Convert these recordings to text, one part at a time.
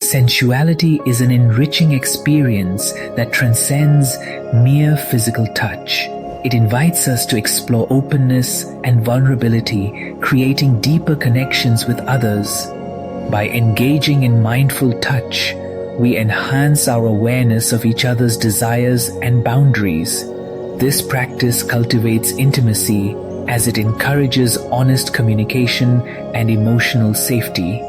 Sensuality is an enriching experience that transcends mere physical touch. It invites us to explore openness and vulnerability, creating deeper connections with others. By engaging in mindful touch, we enhance our awareness of each other's desires and boundaries. This practice cultivates intimacy as it encourages honest communication and emotional safety.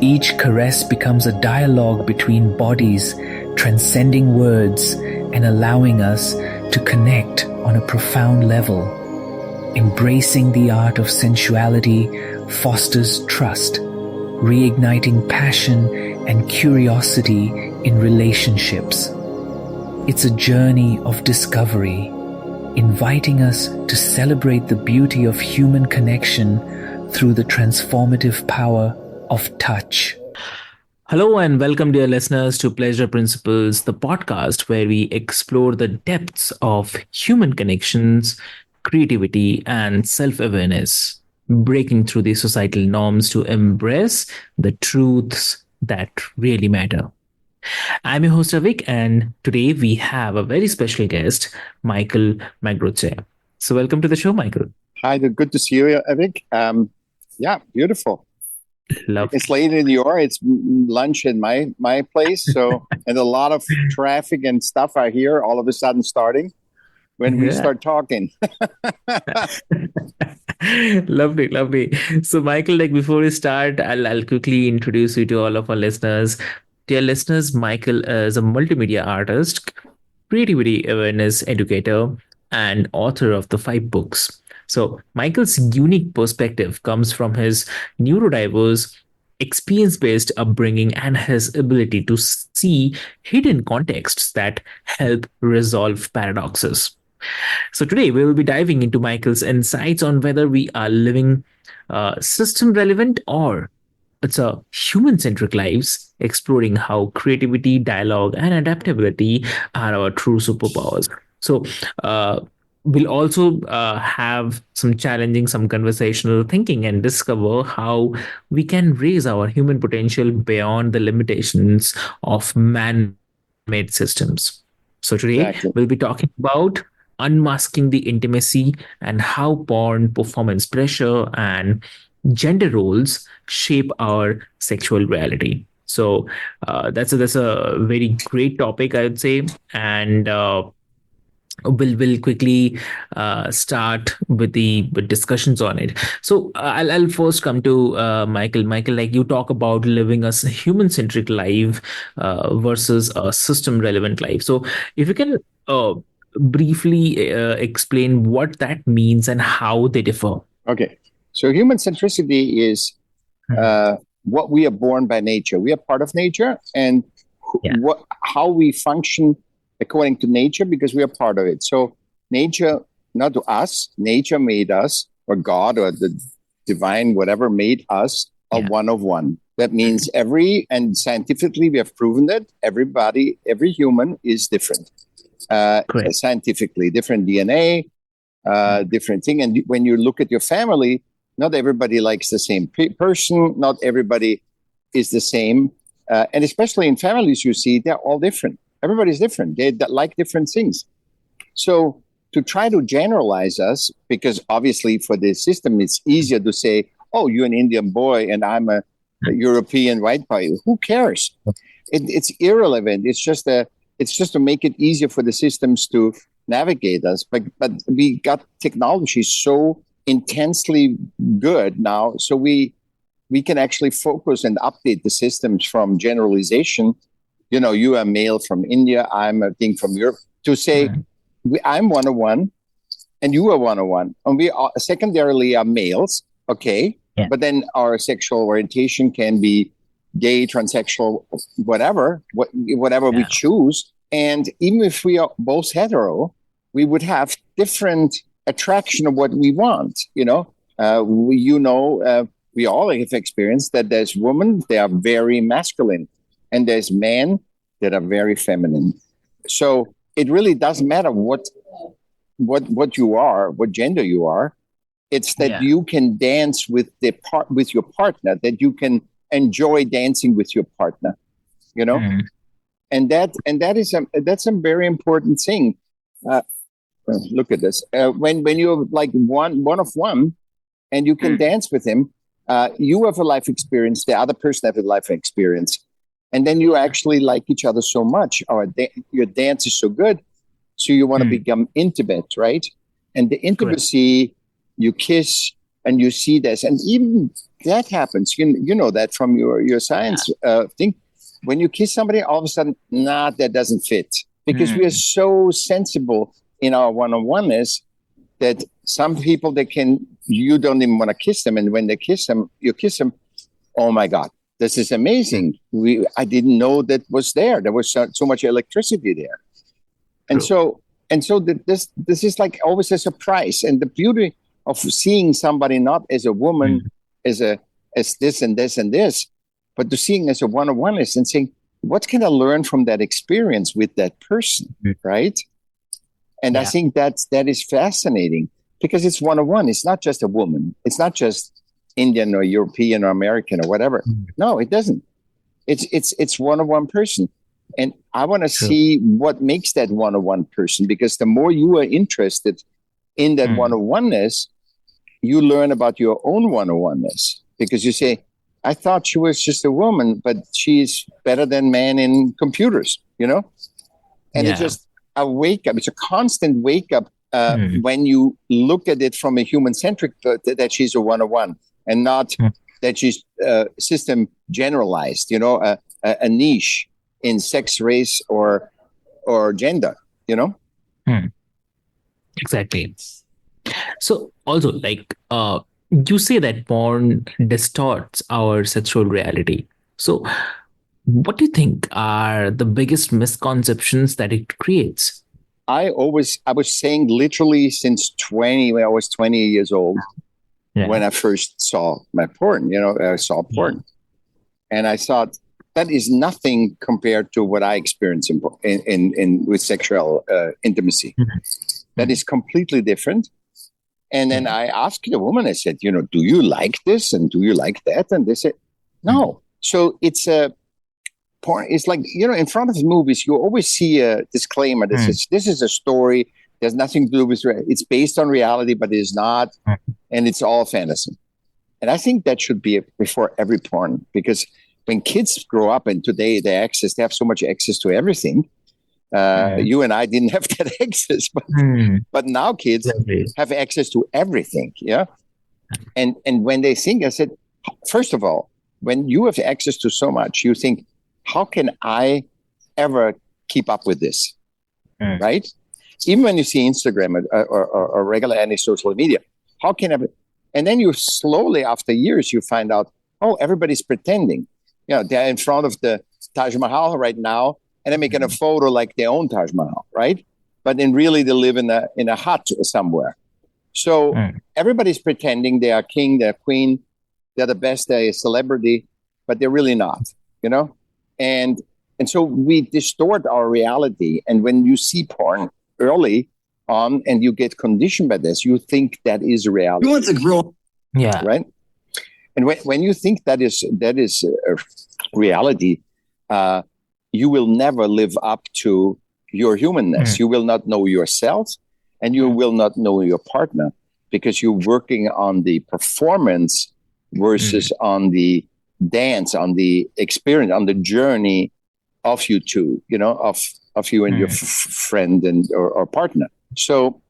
Each caress becomes a dialogue between bodies, transcending words and allowing us to connect on a profound level. Embracing the art of sensuality fosters trust, reigniting passion and curiosity in relationships. It's a journey of discovery, inviting us to celebrate the beauty of human connection through the transformative power of touch. Hello and welcome, dear listeners, to Pleasure Principles, the podcast where we explore the depths of human connections, creativity, and self-awareness, breaking through the societal norms to embrace the truths that really matter. I'm your host, Avik, and today we have a very special guest, Michaell Magrutsche. So welcome to the show, Michaell. Hi, good to see you, Avik. Beautiful. It's late in New York. It's lunch in my place. So, and a lot of traffic and stuff I hear all of a sudden starting when we start talking. Lovely. So, Michaell, before we start, I'll quickly introduce you to all of our listeners. Dear listeners, Michaell is a multimedia artist, creativity awareness educator, and author of the 5 books. So Michaell's unique perspective comes from his neurodiverse, experience-based upbringing and his ability to see hidden contexts that help resolve paradoxes. So today we will be diving into Michaell's insights on whether we are living system relevant or it's a human-centric lives, exploring how creativity, dialogue, and adaptability are our true superpowers. So we'll also have some challenging, some conversational thinking and discover how we can raise our human potential beyond the limitations of man-made systems. So today we'll be talking about unmasking the intimacy and how porn, performance pressure, and gender roles shape our sexual reality. So that's a very great topic, I would say, and we'll quickly start with the discussions on it. So I'll first come to Michaell. Michaell, you talk about living a human-centric life versus a system-relevant life. So if you can briefly explain what that means and how they differ. Okay. So human centricity is what we are born by nature. We are part of nature, and how we function according to nature, because we are part of it. So nature, not to us, nature made us, or God or the divine, whatever, made us a one of one. That means and scientifically we have proven that every human is different. Scientifically, different DNA, different thing. And when you look at your family, not everybody likes the same person. Not everybody is the same. And especially in families, you see, they're all different. Everybody's different. They like different things. So to try to generalize us, because obviously for the system, it's easier to say, oh, you're an Indian boy and I'm a European white boy. Who cares? It's irrelevant. It's just to make it easier for the systems to navigate us. But we got technology so intensely good now, so we can actually focus and update the systems from generalization. You are male from India, I'm a thing from Europe, to say, I'm one-on-one and you are one-on-one. And we are secondarily are males, okay? Yeah. But then our sexual orientation can be gay, transsexual, whatever we choose. And even if we are both hetero, we would have different attraction of what we want. We all have experienced that there's women, they are very masculine. And there's men that are very feminine. So it really doesn't matter what you are, what gender you are. It's that you can dance with your partner, that you can enjoy dancing with your partner. And that's a very important thing. Look at this. When you're like one of one, and you can dance with him, you have a life experience. The other person have a life experience, and then you actually like each other so much. Or your dance is so good, so you want to become intimate, right? And the intimacy, you kiss and you see this, and even that happens. You know that from your science thing. When you kiss somebody, all of a sudden, that doesn't fit, because we are so sensible in our one-on-oneness that some people, you don't even want to kiss them. And when they kiss them, you kiss them. Oh my God, this is amazing. I didn't know that was there. There was so much electricity there. And so this is like always a surprise. And the beauty of seeing somebody not as a woman, as this and this and this, but to seeing as a one-on-oneness and saying, what can I learn from that experience with that person, right? And I think that is fascinating, because it's one-on-one. It's not just a woman. It's not just Indian or European or American or whatever. No, it doesn't. It's one-on-one person. And I want to see what makes that one-on-one person, because the more you are interested in that one-on-oneness, you learn about your own one-on-oneness, because you say, I thought she was just a woman, but she's better than man in computers, And it's just a wake up. It's a constant wake up when you look at it from a human-centric, that she's a one-on-one, and not that she's system generalized, a niche in sex, race, or gender, Exactly. So also, like, you say that porn distorts our sexual reality. So what do you think are the biggest misconceptions that it creates? I was saying literally since when I was 20 years old, when I first saw my porn, I saw porn. And I thought, that is nothing compared to what I experience in with sexual intimacy. That is completely different. And then I asked the woman, I said, do you like this? And do you like that? And they said, no. So it's a porn. It's like, in front of movies, you always see a disclaimer that says, this is a story. There's nothing to do with it's based on reality, but it is not. And it's all fantasy. And I think that should be before every porn, because when kids grow up and today they have so much access to everything. You and I didn't have that access, but now kids have access to everything. Yeah. And when they think, I said, first of all, when you have access to so much, you think, how can I ever keep up with this? Right? Even when you see Instagram or regular any social media, how can I? And then you slowly, after years, you find out, everybody's pretending. They're in front of the Taj Mahal right now, and they're making a photo like they own Taj Mahal, right? But then really they live in a hut somewhere. So everybody's pretending they are king, they're queen, they're the best, they're a celebrity, but they're really not, And so we distort our reality. And when you see porn early on and you get conditioned by this, you think that is reality. You want to grow. Yeah. Right? And when you think that is reality, you will never live up to your humanness. You will not know yourself, and you will not know your partner, because you're working on the performance versus on the dance, on the experience, on the journey of you two, of you and your friend or partner. So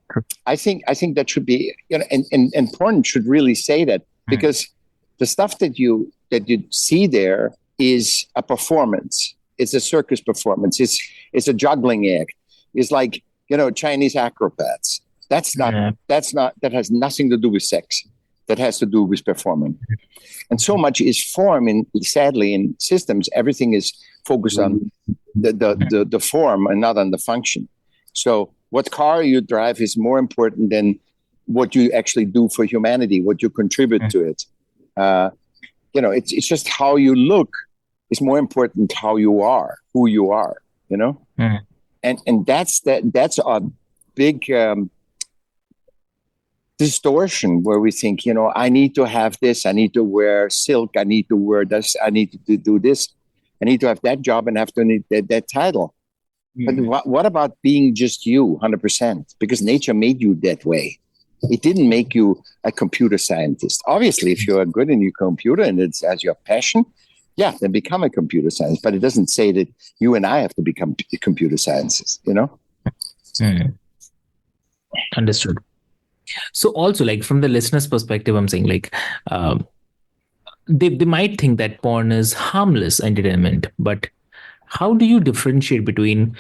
I think that should be, and porn should really say that, because the stuff that you see there is a performance. It's a circus performance. It's a juggling act. It's like, Chinese acrobats. That has nothing to do with sex. That has to do with performing. And so much is form sadly in systems. Everything is focused on the form and not on the function. So what car you drive is more important than what you actually do for humanity, what you contribute to it. It's just how you look is more important how you are, who you are, and that's a big distortion where we think, I need to have this, I need to wear silk, I need to wear this, I need to do this. I need to have that job and have to need that title. Mm. But what about being just you 100%? Because nature made you that way. It didn't make you a computer scientist. Obviously, if you're good in your computer and it's as your passion, yeah, then become a computer scientist. But it doesn't say that you and I have to become computer scientists, you know? Mm. Understood. So also, like, from the listener's perspective, I'm saying, like, they might think that porn is harmless entertainment, but how do you differentiate between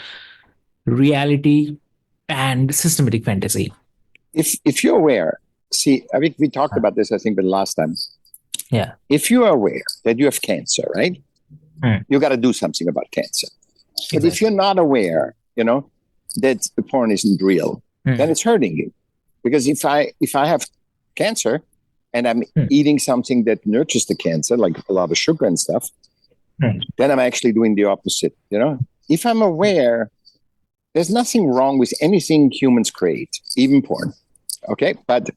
reality and systematic fantasy? If you're aware, see, I think we talked about this, I think, the last time. Yeah. If you are aware that you have cancer, right? You got to do something about cancer. But if you're not aware, you know, that the porn isn't real, then it's hurting you. Because if I have cancer and I'm eating something that nurtures the cancer, like a lot of sugar and stuff, then I'm actually doing the opposite, you know? If I'm aware, there's nothing wrong with anything humans create, even porn. Okay? But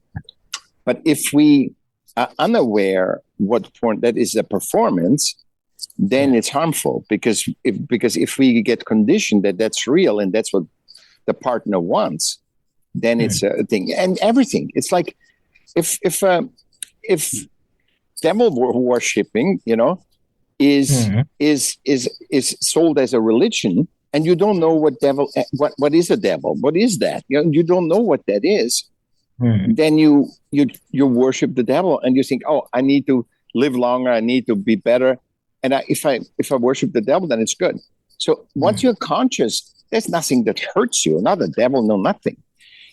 if we are unaware what porn, that is a performance, then it's harmful because if we get conditioned that that's real and that's what the partner wants, then it's a thing. And everything. It's like if devil worshipping, you know, is sold as a religion, and you don't know what what is a devil, what is that? You don't know what that is. Then you worship the devil, and you think, oh, I need to live longer, I need to be better, and if I worship the devil, then it's good. So once you're conscious, there's nothing that hurts you, not the devil, no nothing.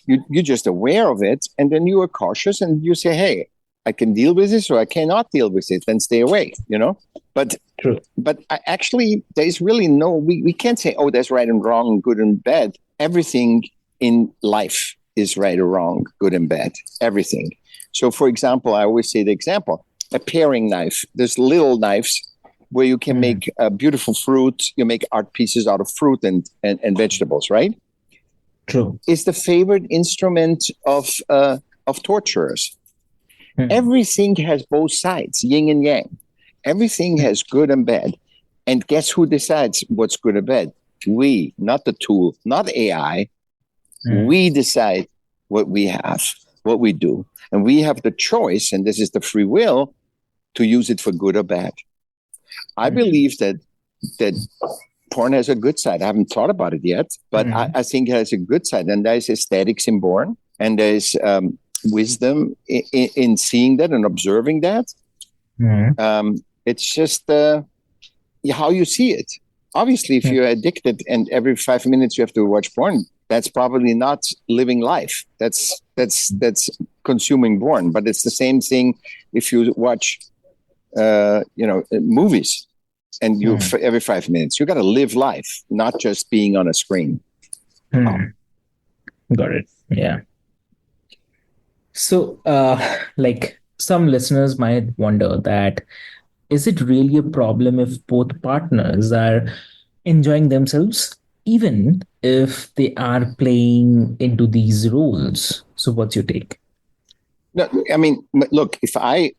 You're just aware of it, and then you are cautious, and you say, hey, I can deal with this or I cannot deal with it, then stay away, you know? But true. But actually, there's really we can't say, oh, there's right and wrong, good and bad. Everything in life is right or wrong, good and bad, everything. So, for example, I always say the example, a paring knife. There's little knives where you can make beautiful fruit. You make art pieces out of fruit and vegetables, right? True. Is the favorite instrument of torturers. Everything has both sides, yin and yang. Everything has good and bad. And guess who decides what's good or bad? We, not the tool, not AI. We decide what we have, what we do. And we have the choice, and this is the free will, to use it for good or bad. I believe that porn has a good side. I haven't thought about it yet, but I think it has a good side. And there's aesthetics in porn, and there's wisdom in seeing that and observing that. It's just how you see it. Obviously, if you're addicted and every 5 minutes you have to watch porn, that's probably not living life. That's consuming porn. But it's the same thing if you watch, movies, and you every 5 minutes you got to live life, not just being on a screen. Got it. Yeah. So, like, some listeners might wonder that, is it really a problem if both partners are enjoying themselves, even if they are playing into these roles? So what's your take? No, I mean, look, if the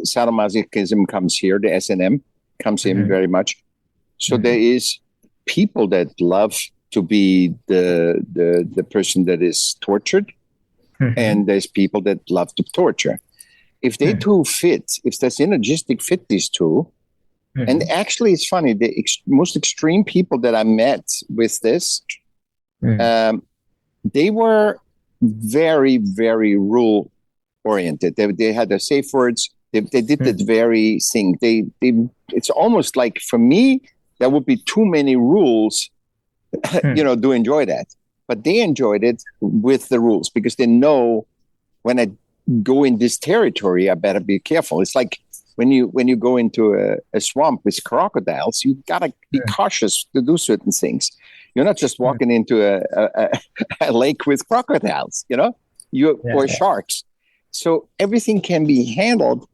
sadomasochism comes here, the S&M comes in very much. So there is people that love to be the person that is tortured. And there's people that love to torture. If they two fit, if there's synergistic fit, these two, and actually it's funny, the most extreme people that I met with this, they were very, very rule oriented. They had their safe words. They did that very thing. It's almost like, for me, there would be too many rules, to enjoy that. But they enjoyed it with the rules because they know, when I go in this territory, I better be careful. It's like when you go into a swamp with crocodiles, you gotta be cautious to do certain things. You're not just walking into a lake with crocodiles, or sharks. So everything can be handled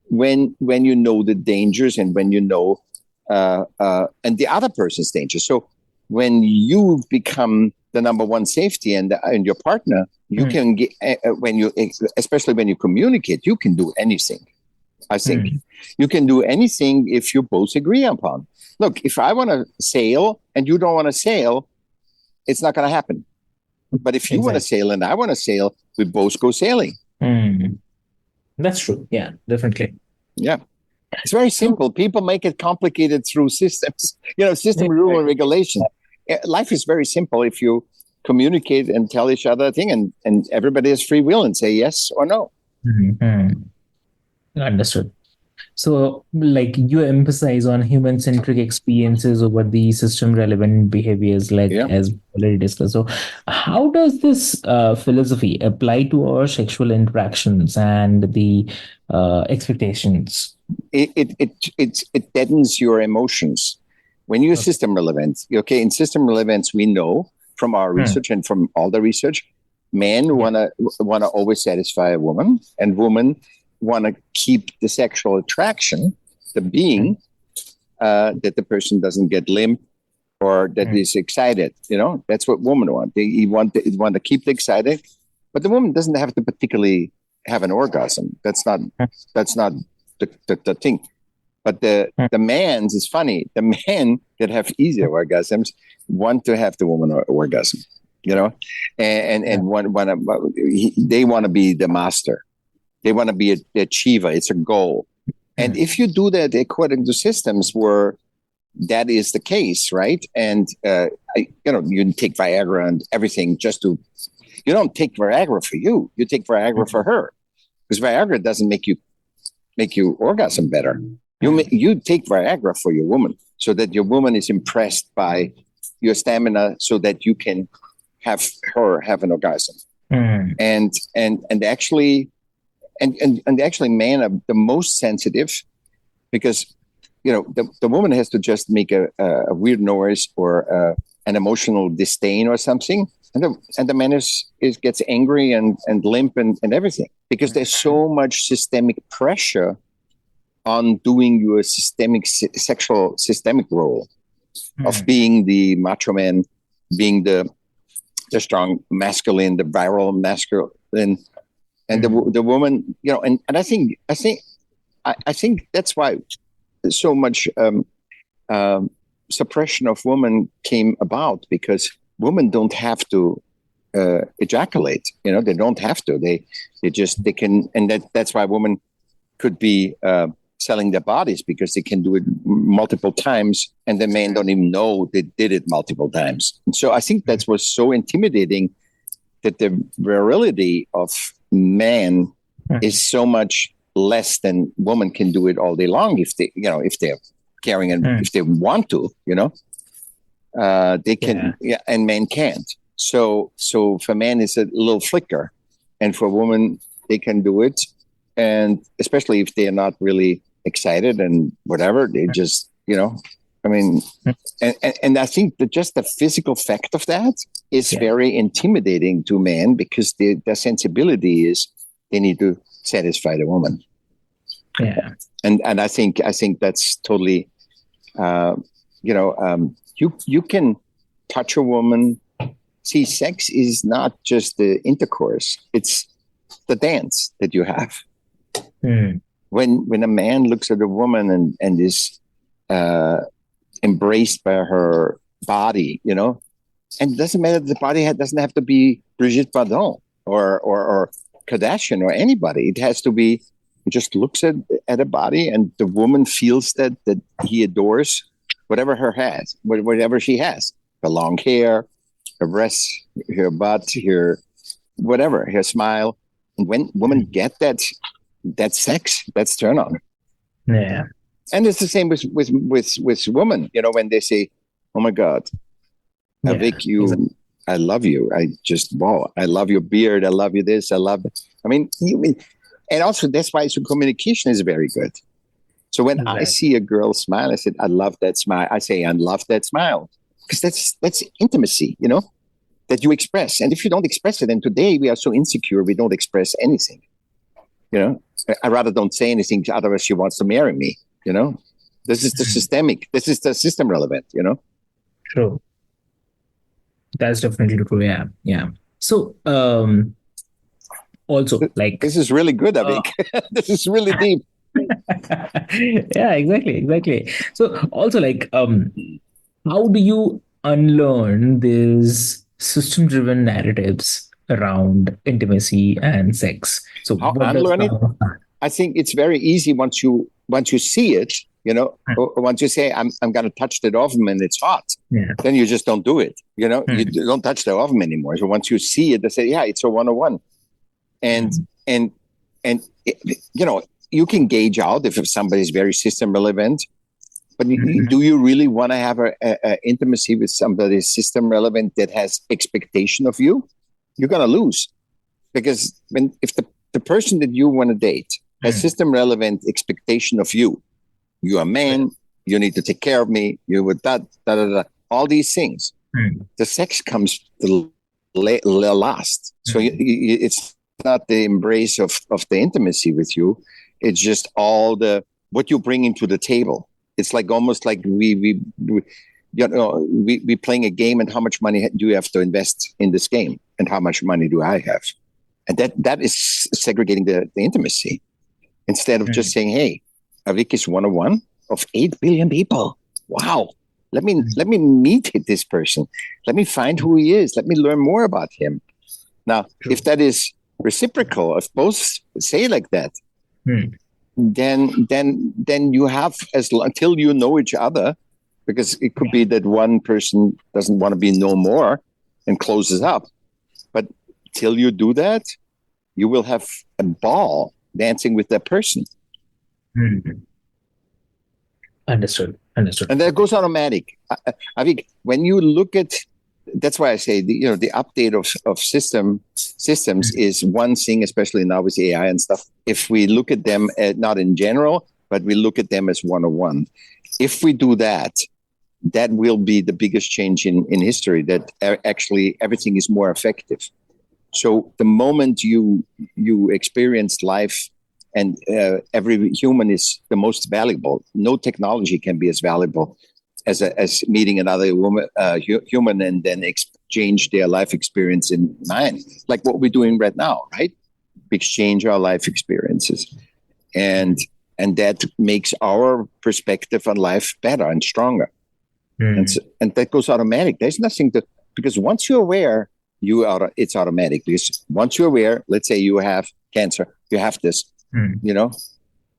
when you know the dangers and when you know and the other person's danger. So when you become the number one safety and your partner, you can get, especially when you communicate, you can do anything. I think you can do anything if you both agree upon. Look, if I want to sail and you don't want to sail, it's not going to happen. But if you want to sail and I want to sail, we both go sailing. That's true. Yeah, definitely. Yeah. It's very simple. People make it complicated through systems, system, rule, and regulation. Life is very simple if you communicate and tell each other a thing, and everybody has free will and say yes or no. Understood. So, like, you emphasize on human-centric experiences over the system-relevant behaviors, as already discussed. So, how does this philosophy apply to our sexual interactions and the expectations? It deadens your emotions when you're system relevant. Okay, in system relevance, we know from our research and from all the research, men wanna always satisfy a woman, and women want to keep the sexual attraction, the being, that the person doesn't get limp or that is excited. That's what women want. They want to keep the excited, but the woman doesn't have to particularly have an orgasm. That's not the thing. But the man's is funny. The men that have easier orgasms want to have the woman orgasm. And they want to be the master. They want to be the achiever. It's a goal. And if you do that according to systems where that is the case, right? And, you take Viagra and everything you don't take Viagra for you. You take Viagra for her. Because Viagra doesn't make you orgasm better. You take Viagra for your woman so that your woman is impressed by your stamina so that you can have her have an orgasm. And actually... And actually, men are the most sensitive because, the woman has to just make a weird noise or an emotional disdain or something. And the man gets angry and limp and everything because there's so much systemic pressure on doing your sexual systemic role of being the macho man, being the strong masculine, the viral masculine. And the woman, and I think that's why so much suppression of women came about, because women don't have to ejaculate. They don't have to. They can, and that's why women could be selling their bodies, because they can do it multiple times, and the men don't even know they did it multiple times. And so I think that was so intimidating, that the virility of man is so much less than women can do it all day long if they're caring and if they want to, they can, and men can't. So for men it's a little flicker, and for women they can do it, and especially if they're not really excited and whatever, they just and I think that just the physical fact of that is very intimidating to men, because their sensibility is they need to satisfy the woman. Yeah. And I think that's totally, you can touch a woman. See, sex is not just the intercourse; it's the dance that you have. When a man looks at a woman and is embraced by her body, and it doesn't matter, the body doesn't have to be Brigitte Bardot or Kardashian or anybody. It has to be, he just looks at a body, and the woman feels that he adores whatever she has, her long hair, her breasts, her butt, her whatever, her smile. And when women get that sex, that's turn on. Yeah. And it's the same with women, when they say, "Oh my God, Avik, I love you. I love your beard. I love you this. I love it." I mean, and also that's why communication is very good. So when I see a girl smile, I said, "I love that smile." I say, "I love that smile," because that's intimacy, that you express. And if you don't express it, and today we are so insecure, we don't express anything. I rather don't say anything, otherwise she wants to marry me. This is the systemic. This is the system relevant. True. That's definitely true. Yeah, yeah. So, also, like, this is really good, Avik. This is really deep. Yeah, exactly. So also like how do you unlearn these system driven narratives around intimacy and sex? So How what does unlearn it? I think it's very easy once you see it, or once you say I'm going to touch that oven and it's hot, then you just don't do it. You don't touch the oven anymore. So once you see it, they say, yeah, it's a 101. And you can gauge out if somebody's very system relevant, but do you really want to have a intimacy with somebody system relevant that has expectation of you? You're going to lose, because if the person that you want to date has system relevant expectation of you, you're a man, you need to take care of me, you would all these things. The sex comes the last. So it's not the embrace of the intimacy with you. It's just all what you bring into the table. It's like almost like we playing a game, and how much money do you have to invest in this game, and how much money do I have? And that is segregating the intimacy, instead of just saying, hey, Avik is 101 of 8 billion people. Wow. Let me meet this person. Let me find who he is. Let me learn more about him. Now, if that is reciprocal, if both say like that, then you have until you know each other, because it could be that one person doesn't want to be no more and closes up. But till you do that, you will have a ball dancing with that person. Understood. And that goes automatic. I think when you look at, that's why I say the update of systems is one thing, especially now with AI and stuff. If we look at them not in general, but we look at them as 101. If we do that, that will be the biggest change in history. That actually everything is more effective. So the moment you experience life, and every human is the most valuable. No technology can be as valuable as meeting another human and then exchange their life experience in mind, like what we're doing right now, right? We exchange our life experiences, and that makes our perspective on life better and stronger. And that goes automatic. There's nothing because once you're aware, it's automatic. Because once you're aware, let's say you have cancer, you have this.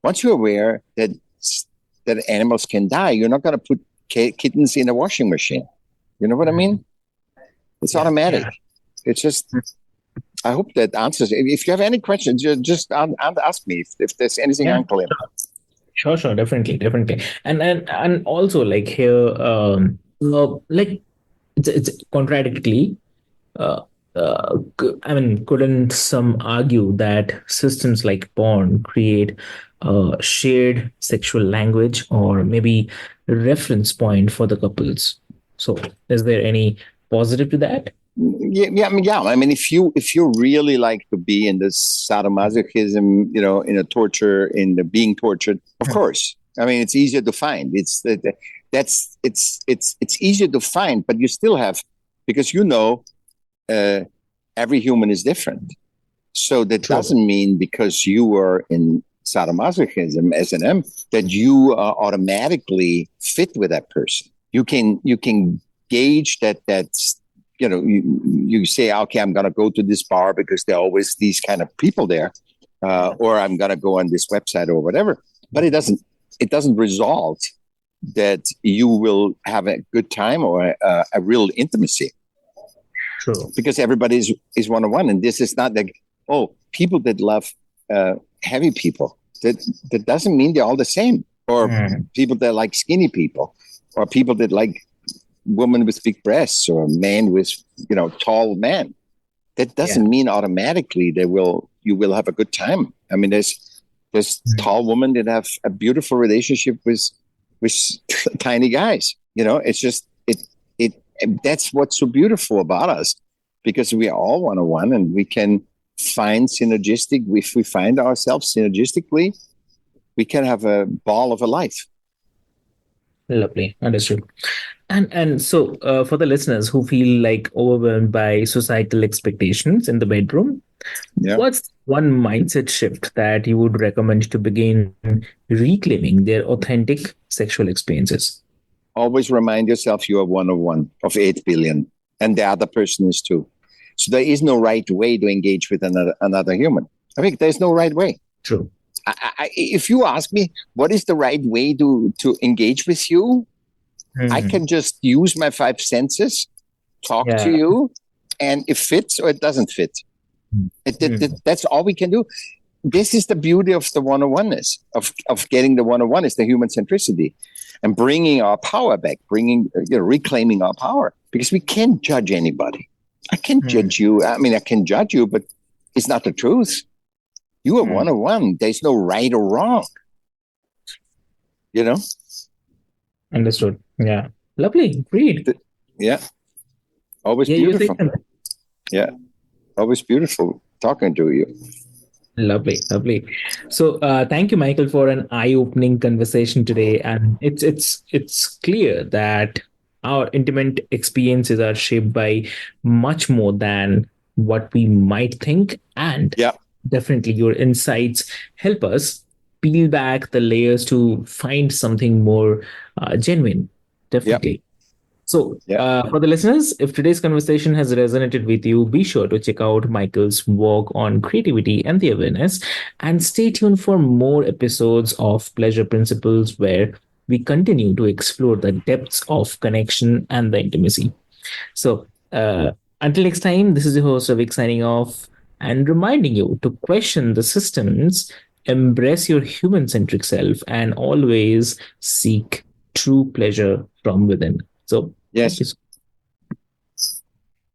Once you're aware that animals can die, you're not going to put kittens in a washing machine. You know what I mean? It's automatic. It's just, I hope that answers. If you have any questions, just ask me if there's anything unclear. Sure, definitely. And also like here, like it's contradictory. Couldn't some argue that systems like porn create a shared sexual language or maybe reference point for the couples? So, is there any positive to that? Yeah. I mean, if you really like to be in this sadomasochism, in a torture, in the being tortured, of course. I mean, it's easier to find. It's easier to find, but you still have, because every human is different. So that doesn't mean because you are in sadomasochism, S&M, that you automatically fit with that person. You can gauge that's, you say, okay, I'm going to go to this bar because there are always these kind of people there, or I'm going to go on this website or whatever. But it doesn't result that you will have a good time or a real intimacy. True. Because everybody is 101, and this is not like, people that love heavy people. That doesn't mean they're all the same. Or people that like skinny people, or people that like women with big breasts, or men with tall men. That doesn't mean automatically you will have a good time. I mean, there's tall women that have a beautiful relationship with tiny guys. It's just that's what's so beautiful about us, because we are all 101, and we can find synergistic. If we find ourselves synergistically, we can have a ball of a life. Lovely. Understood. And so for the listeners who feel like overwhelmed by societal expectations in the bedroom, Yeah. what's one mindset shift that you would recommend to begin reclaiming their authentic sexual experiences? Always remind yourself you are one of one of 8 billion, and the other person is too. So there is no right way to engage with another human. I think there's no right way. True. If you ask me what is the right way to engage with you, I can just use my 5 senses, talk to you, and it fits or it doesn't fit. That's all we can do. This is the beauty of the one-on-oneness, of getting the one-on-one, is the human centricity and bringing our power back, reclaiming our power, because we can't judge anybody. I can't judge you. I mean, I can judge you, but it's not the truth. You are one-on-one. There's no right or wrong. Understood. Yeah. Lovely. Great. Yeah. Always beautiful. Yeah. Always beautiful talking to you. Lovely. So thank you, Michael, for an eye-opening conversation today. And it's clear that our intimate experiences are shaped by much more than what we might think. And definitely your insights help us peel back the layers to find something more genuine. Definitely. So, for the listeners, if today's conversation has resonated with you, be sure to check out Michael's work on creativity and the awareness, and stay tuned for more episodes of Pleasure Principles, where we continue to explore the depths of connection and the intimacy. So, until next time, this is your host, Avik, signing off and reminding you to question the systems, embrace your human centric self, and always seek true pleasure from within. So, yes.